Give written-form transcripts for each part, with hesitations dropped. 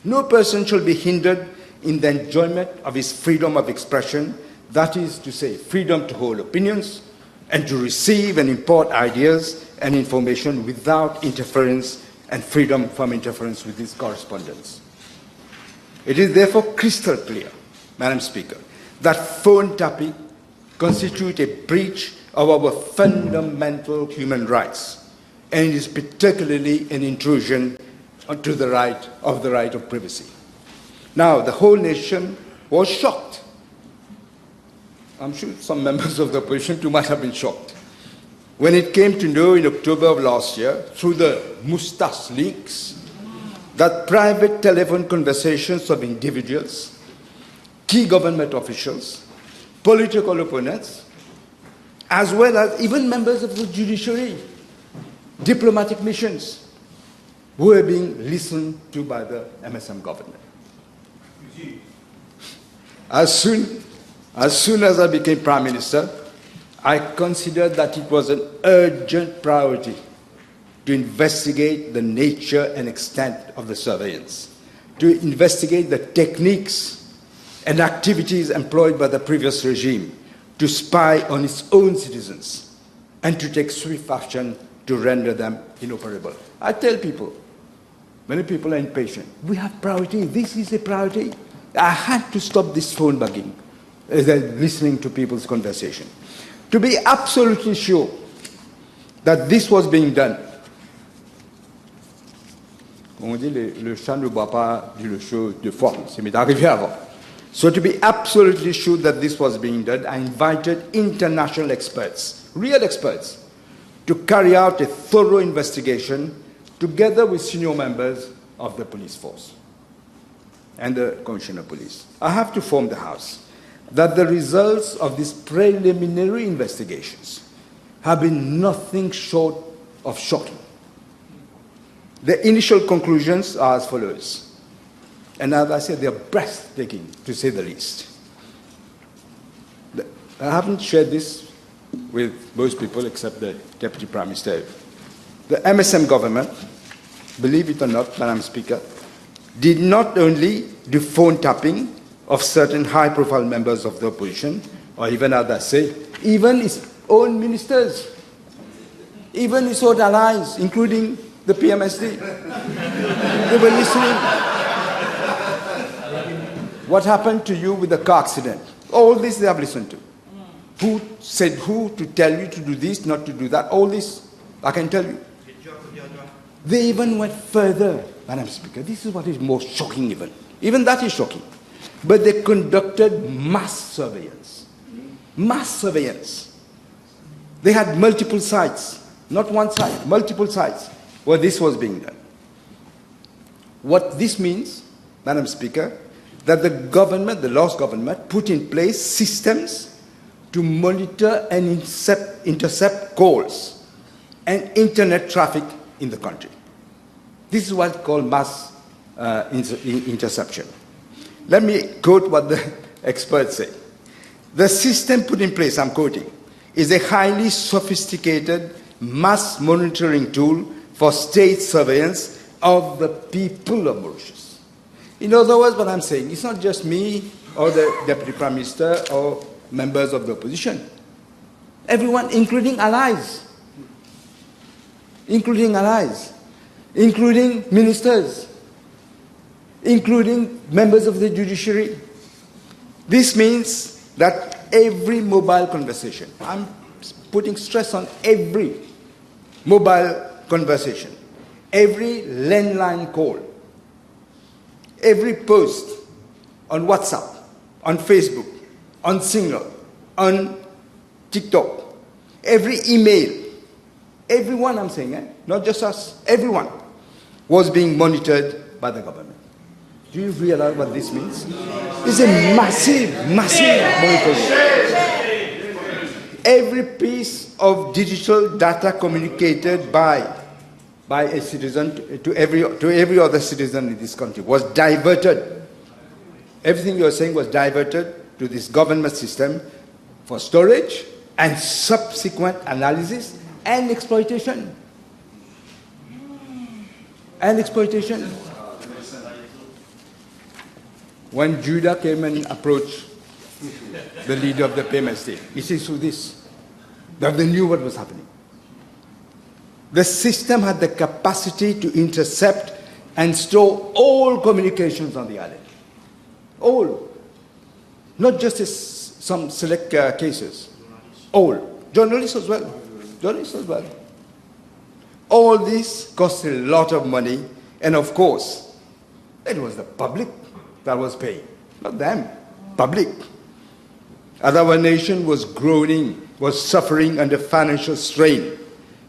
No person shall be hindered in the enjoyment of his freedom of expression, that is to say, freedom to hold opinions and to receive and import ideas and information without interference and freedom from interference with his correspondence. It is therefore crystal clear, Madam Speaker, that phone tapping constitutes a breach of our fundamental human rights, and is particularly an intrusion onto the right of privacy. Now, the whole nation was shocked. I'm sure some members of the opposition too might have been shocked when it came to know in October of last year, through the Moustache leaks, that private telephone conversations of individuals, key government officials, political opponents, as well as even members of the judiciary, diplomatic missions, were being listened to by the MSM government. As soon as I became Prime Minister, I considered that it was an urgent priority to investigate the nature and extent of the surveillance, to investigate the techniques and activities employed by the previous regime to spy on its own citizens and to take swift action to render them inoperable. I tell people, many people are impatient. We have priority. This is a priority. I had to stop this phone bugging, listening to people's conversation, to be absolutely sure that this was being done. On dit le chat ne boit pas du chaud deux fois. Ça m'est arrivé avant. So to be absolutely sure that this was being done, I invited international experts, real experts, to carry out a thorough investigation together with senior members of the police force and the Commissioner of Police. I have to inform the House that the results of these preliminary investigations have been nothing short of shocking. The initial conclusions are as follows. And as I said, they are breathtaking, to say the least. I haven't shared this with most people except the Deputy Prime Minister. The MSM government, believe it or not, Madam Speaker, did not only do phone tapping of certain high-profile members of the opposition, or even, as I say, even its own ministers, even its own allies, including the PMSD. They were listening. What happened to you with the car accident? All this they have listened to. Who said who to tell you to do this, not to do that? All this, I can tell you. They even went further, Madam Speaker. This is what is more shocking even. Even that is shocking. But they conducted mass surveillance. Mass surveillance. They had multiple sites, not one site, multiple sites where this was being done. What this means, Madam Speaker, that the government, the last government, put in place systems to monitor and intercept calls and internet traffic in the country. This is what's called mass interception. Let me quote what the experts say. The system put in place, I'm quoting, is a highly sophisticated mass monitoring tool for state surveillance of the people of Mauritius. In other words, what I'm saying, it's not just me or the Deputy Prime Minister or members of the opposition. Everyone, including allies, including ministers, including members of the judiciary. This means that every mobile conversation, I'm putting stress on every mobile conversation, every landline call, every post on WhatsApp, on Facebook, on Signal, on TikTok, every email, everyone I'm saying, not just us, everyone was being monitored by the government. Do you realize what this means? It's a massive, massive monitoring. Every piece of digital data communicated by a citizen to every other citizen in this country was diverted. Everything you're saying was diverted to this government system for storage and subsequent analysis and exploitation. When Judah came and approached the leader of the payment state, he says through this, that they knew what was happening. The system had the capacity to intercept and store all communications on the island. All. Not just some select cases. All. Journalists as well. Journalists as well. All this cost a lot of money, and of course, it was the public that was paying, not them, public. As our nation was groaning, was suffering under financial strain,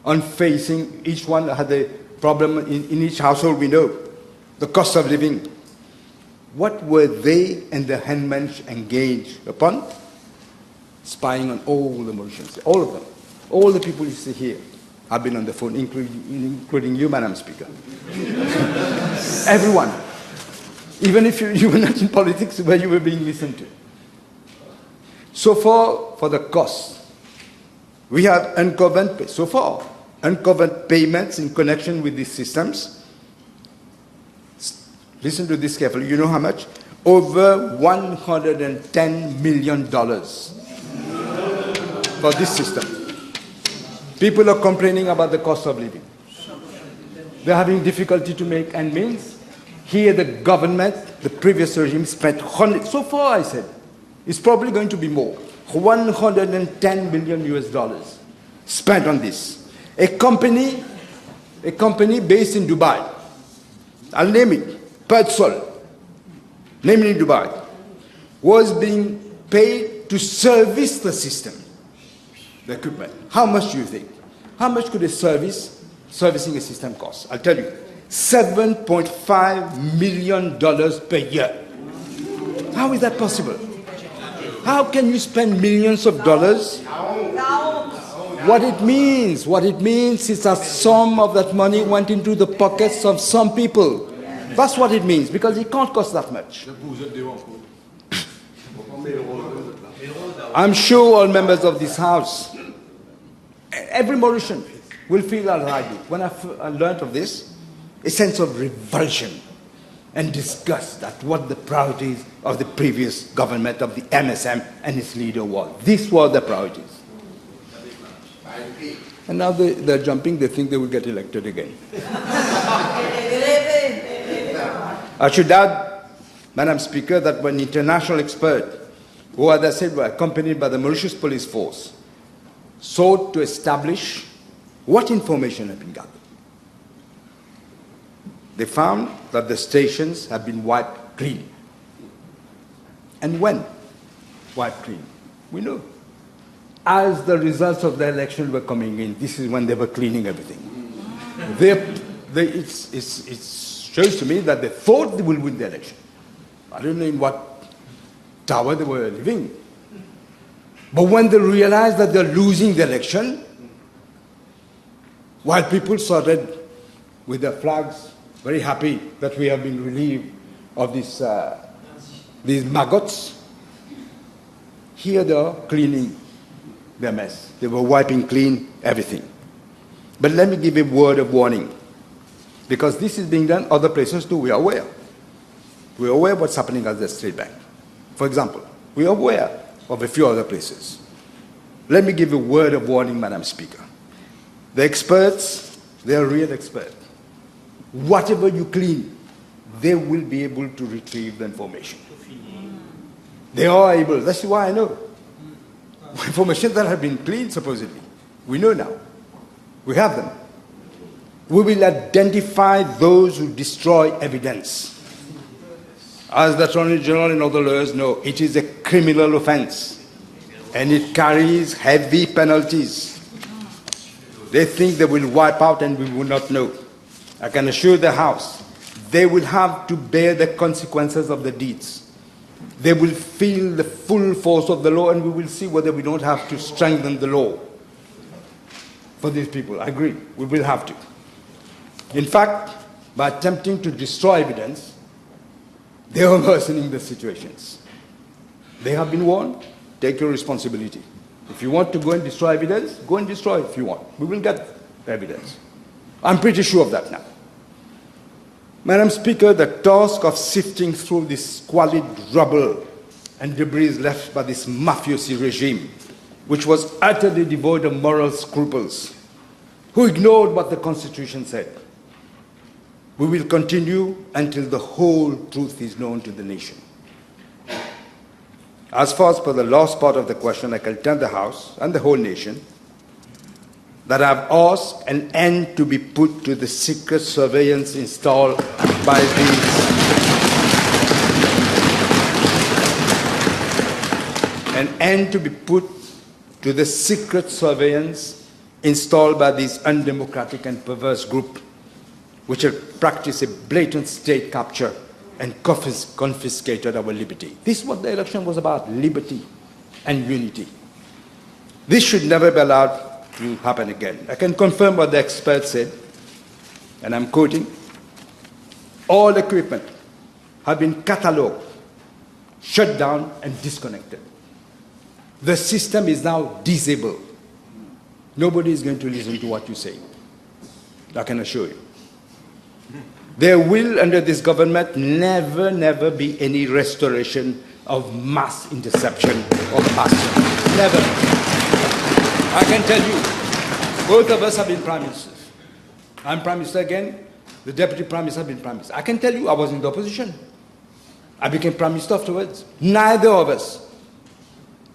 on facing, each one had a problem in each household, we know, the cost of living. What were they and the 𝐏𝐸𝐬𝐬𝐬𝐬 engaged upon? Spying on all the Mauritians, all of them. All the people you see here have been on the phone, including you, Madam Speaker. Everyone. Even if you were not in politics, where you were being listened to. So far, for the cost, we have uncovered payments in connection with these systems. Listen to this carefully. You know how much? Over $110 million for this system. People are complaining about the cost of living. They're having difficulty to make ends meet. Here the government, the previous regime, spent so far I said, it's probably going to be more. $110 billion spent on this. A company based in Dubai, I'll name it, Petzl, named in Dubai, was being paid to service the system, the equipment. How much do you think? How much could servicing a system cost? I'll tell you, $7.5 million per year. How is that possible? How can you spend millions of dollars? What it means is that some of that money went into the pockets of some people. That's what it means, because it can't cost that much. I'm sure all members of this House, every Mauritian will feel as I do. When I learned of this, a sense of revulsion and disgust at what the priorities of the previous government of the MSM and its leader was. These were the priorities. And now they're jumping, they think they will get elected again. I should add, Madam Speaker, that when international experts, who as I said were accompanied by the Mauritius Police Force, sought to establish what information had been gathered, they found that the stations had been wiped clean. And when wiped clean? We know. As the results of the election were coming in, this is when they were cleaning everything. It shows to me that they thought they will win the election. I don't know in what tower they were living. But when they realized that they're losing the election, while people started with their flags, very happy that we have been relieved of these maggots, here they are cleaning their mess. They were wiping clean everything. But let me give a word of warning, because this is being done other places too. We are aware. We are aware of what's happening at the State Bank. For example, we are aware of a few other places. Let me give a word of warning, Madam Speaker. The experts, they are real experts. Whatever you clean, they will be able to retrieve the information. They are able. That's why I know. Information that have been cleaned, supposedly. We know now. We have them. We will identify those who destroy evidence. As the Attorney General and other lawyers know, it is a criminal offense. And it carries heavy penalties. They think they will wipe out and we will not know. I can assure the House, they will have to bear the consequences of the deeds. They will feel the full force of the law, and we will see whether we don't have to strengthen the law for these people. I agree, we will have to. In fact, by attempting to destroy evidence, they are worsening the situations. They have been warned, take your responsibility. If you want to go and destroy evidence, go and destroy it if you want. We will get the evidence. I'm pretty sure of that now. Madam Speaker, the task of sifting through this squalid rubble and debris left by this mafiosi regime, which was utterly devoid of moral scruples, who ignored what the Constitution said. We will continue until the whole truth is known to the nation. As far as for the last part of the question, I can tell the House and the whole nation that I've asked an end to be put to the secret surveillance installed by these undemocratic and perverse groups which have practiced a blatant state capture and confiscated our liberty. This is what the election was about, liberty and unity. This should never be allowed to happen again. I can confirm what the experts said, and I'm quoting, all equipment have been catalogued, shut down, and disconnected. The system is now disabled. Nobody is going to listen to what you say. I can assure you. There will, under this government, never be any restoration of mass interception of mass. Never. I can tell you, both of us have been prime ministers. I'm prime minister again, the deputy prime minister has been prime minister. I can tell you, I was in the opposition. I became prime minister afterwards. Neither of us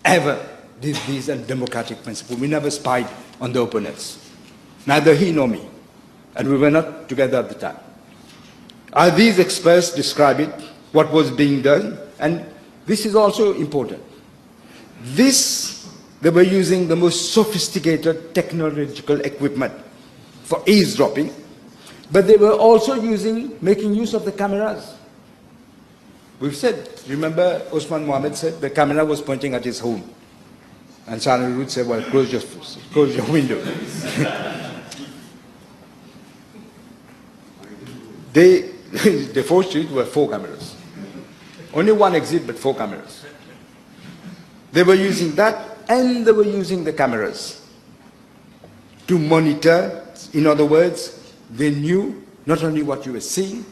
ever did these undemocratic principles. We never spied on the opponents. Neither he nor me. And we were not together at the time. As these experts describe it, what was being done, and this is also important. They were using the most sophisticated technological equipment for eavesdropping, but they were also making use of the cameras. We've said, remember Osman Mohammed said the camera was pointing at his home. And Sani Root said, well, close your window. The 4th Street were 4 cameras. Only one exit, but 4 cameras. They were using that, and they were using the cameras to monitor. In other words, they knew not only what you were seeing,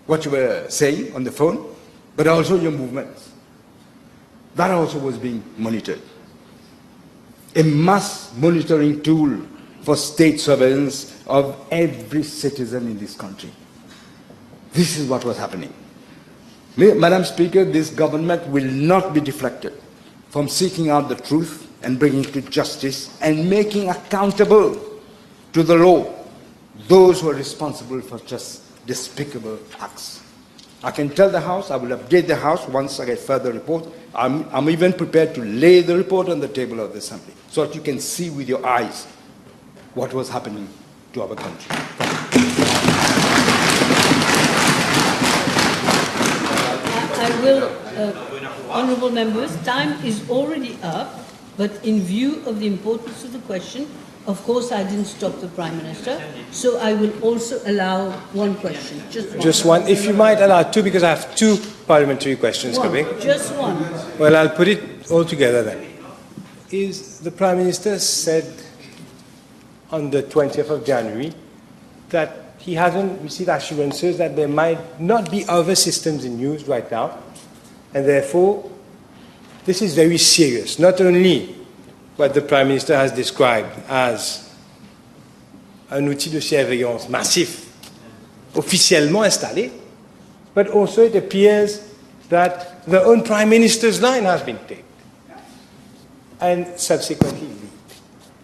what you were saying on the phone, but also your movements. That also was being monitored. A mass monitoring tool for state surveillance of every citizen in this country. This is what was happening. Madam Speaker, this government will not be deflected from seeking out the truth and bringing to justice and making accountable to the law those who are responsible for just despicable acts. I can tell the House, I will update the House once I get further report. I'm even prepared to lay the report on the table of the Assembly so that you can see with your eyes what was happening to our country. I will, honourable members, time is already up, but in view of the importance of the question, of course I didn't stop the Prime Minister, so I will also allow one question. Just one. If you might allow 2, because I have 2 parliamentary questions coming. Just one. Well, I'll put it all together then. Is the Prime Minister said on the 20th of January that he hasn't received assurances that there might not be other systems in use right now, and therefore this is very serious. Not only what the Prime Minister has described as un outil de surveillance massif officiellement installé, but also it appears that the own Prime Minister's line has been taken and subsequently leaked.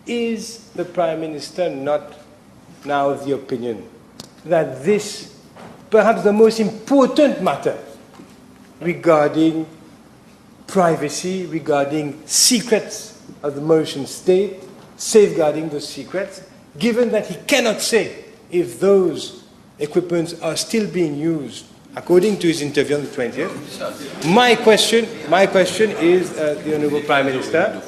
Is the Prime Minister not now of the opinion that this, perhaps the most important matter regarding privacy, regarding secrets of the Mauritian state, safeguarding those secrets, given that he cannot say if those equipments are still being used according to his interview on the 20th. My question is, the Honourable Prime Minister,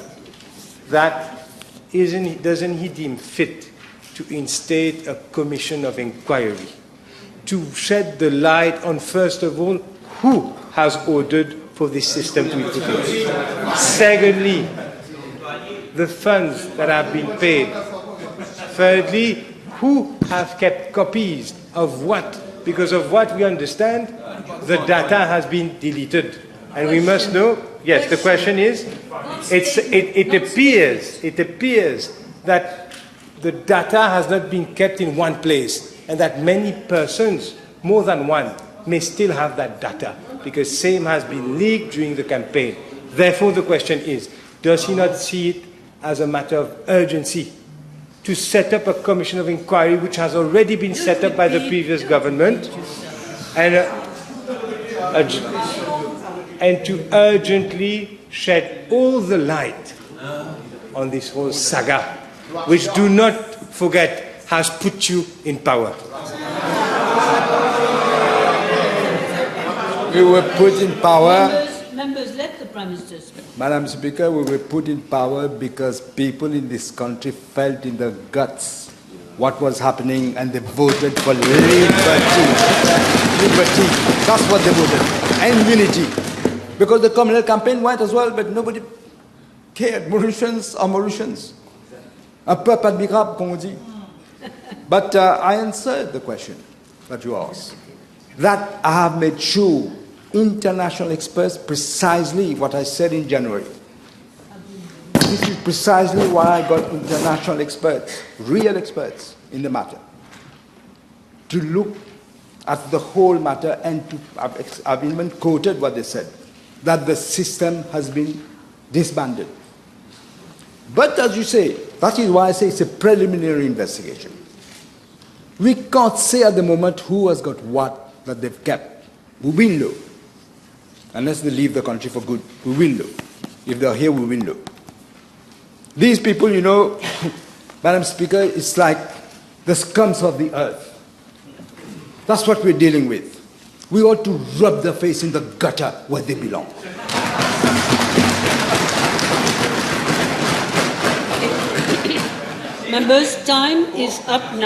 that doesn't he deem fit to instate a commission of inquiry to shed the light on, first of all, who has ordered for this system to be put in place? Secondly, the funds that have been paid. Thirdly, who have kept copies of what because of what we understand, the data has been deleted. And we must know, yes, the question is, it appears that the data has not been kept in one place, and that many persons, more than one, may still have that data, because same has been leaked during the campaign. Therefore, the question is, does he not see it as a matter of urgency to set up a commission of inquiry, which has already been set up by the previous government, and to urgently shed all the light on this whole saga, which, do not forget, has put you in power? We were put in power. Members, let the Prime Minister speak. Madam Speaker, we were put in power because people in this country felt in their guts what was happening, and they voted for liberty. Liberty. That's what they voted. And unity. Because the communal campaign went as well, but nobody cared. Mauritians are Mauritians. Un peuple admirable, comme on dit. But I answered the question that you asked. That I have made sure international experts, precisely what I said in January. This is precisely why I got international experts, real experts in the matter, to look at the whole matter, and to, I've even quoted what they said, that the system has been disbanded. But as you say, that is why I say it's a preliminary investigation. We can't say at the moment who has got what that they've kept. We will know. Unless they leave the country for good, we will know. If they're here, we will know. These people, you know, Madam Speaker, it's like the scums of the earth. That's what we're dealing with. We ought to rub their face in the gutter where they belong. Members, time is up now.